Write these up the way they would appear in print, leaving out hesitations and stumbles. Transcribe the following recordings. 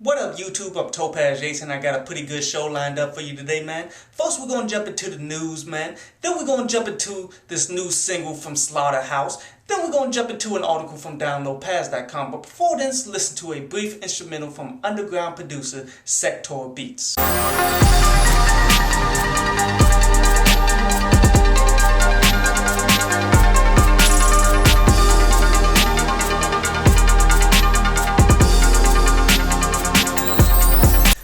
What up YouTube, I'm Topaz Jason. I got a pretty good show lined up for you today, man. First we're going to jump into the news, man. Then we're going to jump into this new single from Slaughterhouse. Then we're going to jump into an article from downloadpass.com. But before then, let's listen to a brief instrumental from underground producer Sector Beats.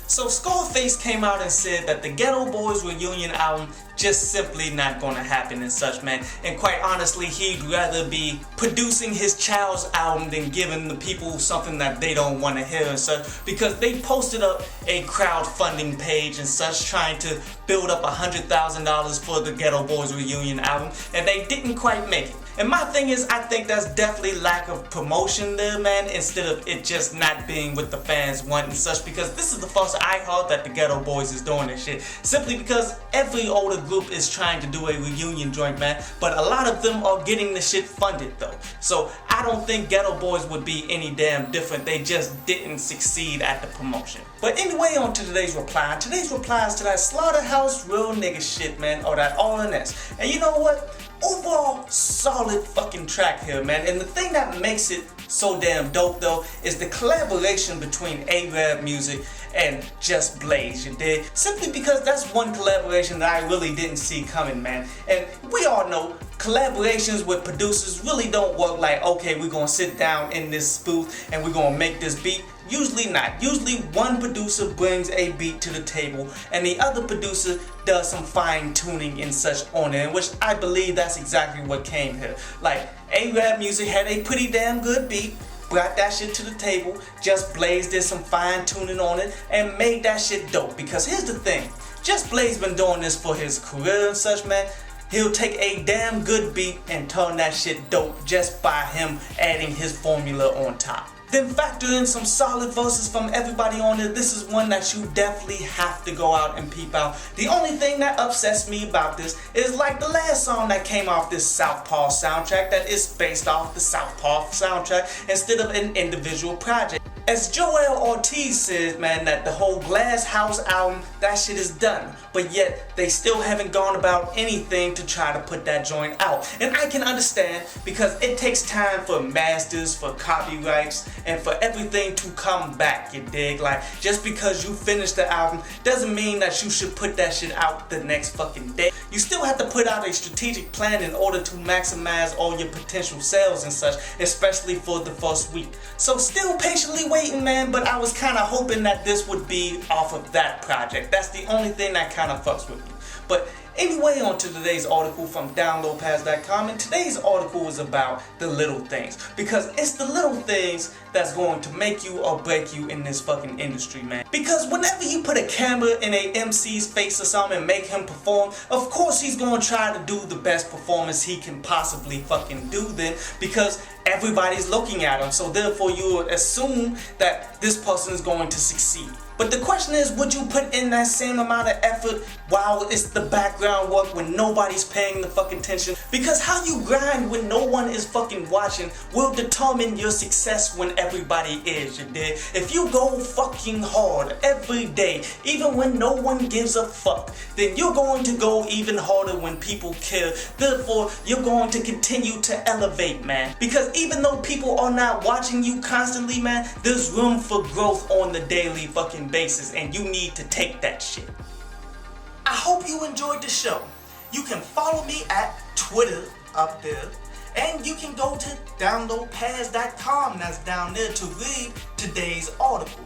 So Scarface came out and said that the Ghetto Boys reunion album just simply not gonna happen and such, man. And quite honestly, he'd rather be producing his child's album than giving the people something that they don't want to hear and such, because they posted up a crowdfunding page and such trying to build up $100,000 for the Ghetto Boys reunion album, and they didn't quite make it. And my thing is, I think that's definitely lack of promotion there, man, instead of it just not being what the fans want and such, because this is the first I heard that the Ghetto Boys is doing this shit, simply because every older group is trying to do a reunion joint, man, but a lot of them are getting the shit funded though. So I don't think Ghetto Boys would be any damn different. They just didn't succeed at the promotion. But anyway, on to today's reply. Today's reply is to that Slaughterhouse real nigga shit, man, or that R.N.S. And you know what? Overall, solid fucking track here, man. And the thing that makes it so damn dope though is the collaboration between araabmuzik and Just Blaze, you dig? Simply because that's one collaboration that I really didn't see coming, man. And we all know collaborations with producers really don't work like, okay, we're gonna sit down in this booth and we're gonna make this beat. Usually not. Usually one producer brings a beat to the table and the other producer does some fine tuning and such on it, in which I believe that's exactly what came here. Like, araabmuzik had a pretty damn good beat, brought that shit to the table, Just Blaze did some fine tuning on it and made that shit dope. Because here's the thing, Just Blaze been doing this for his career and such, man. He'll take a damn good beat and turn that shit dope just by him adding his formula on top. Then factor in some solid verses from everybody on it. This is one that you definitely have to go out and peep out. The only thing that upsets me about this is like the last song that came off this Southpaw soundtrack that is based off the Southpaw soundtrack instead of an individual project. As Joel Ortiz said, man, that the whole Glass House album, that shit is done. But yet, they still haven't gone about anything to try to put that joint out. And I can understand, because it takes time for masters, for copyrights, and for everything to come back, you dig? Like, just because you finish the album doesn't mean that you should put that shit out the next fucking day. You still have to put out a strategic plan in order to maximize all your potential sales and such, especially for the first week. So still patiently waiting, man, but I was kind of hoping that this would be off of that project. That's the only thing that kind of fucks with me. But anyway, on to today's article from downloadpass.com, and today's article is about the little things, because it's the little things that's going to make you or break you in this fucking industry, man. Because whenever you put a camera in a MC's face or something and make him perform, of course he's going to try to do the best performance he can possibly fucking do then, because everybody's looking at him, so therefore you would assume that this person is going to succeed. But the question is, would you put in that same amount of effort while it's the background work when nobody's paying the fucking attention? Because how you grind when no one is fucking watching will determine your success when everybody is, you dig? If you go fucking hard every day, even when no one gives a fuck, then you're going to go even harder when people care. Therefore, you're going to continue to elevate, man. Because even though people are not watching you constantly, man, there's room for growth on the daily fucking basis, and you need to take that shit. I hope you enjoyed the show. You can follow me at Twitter up there, and you can go to downloadpass.com, that's down there, to read today's article.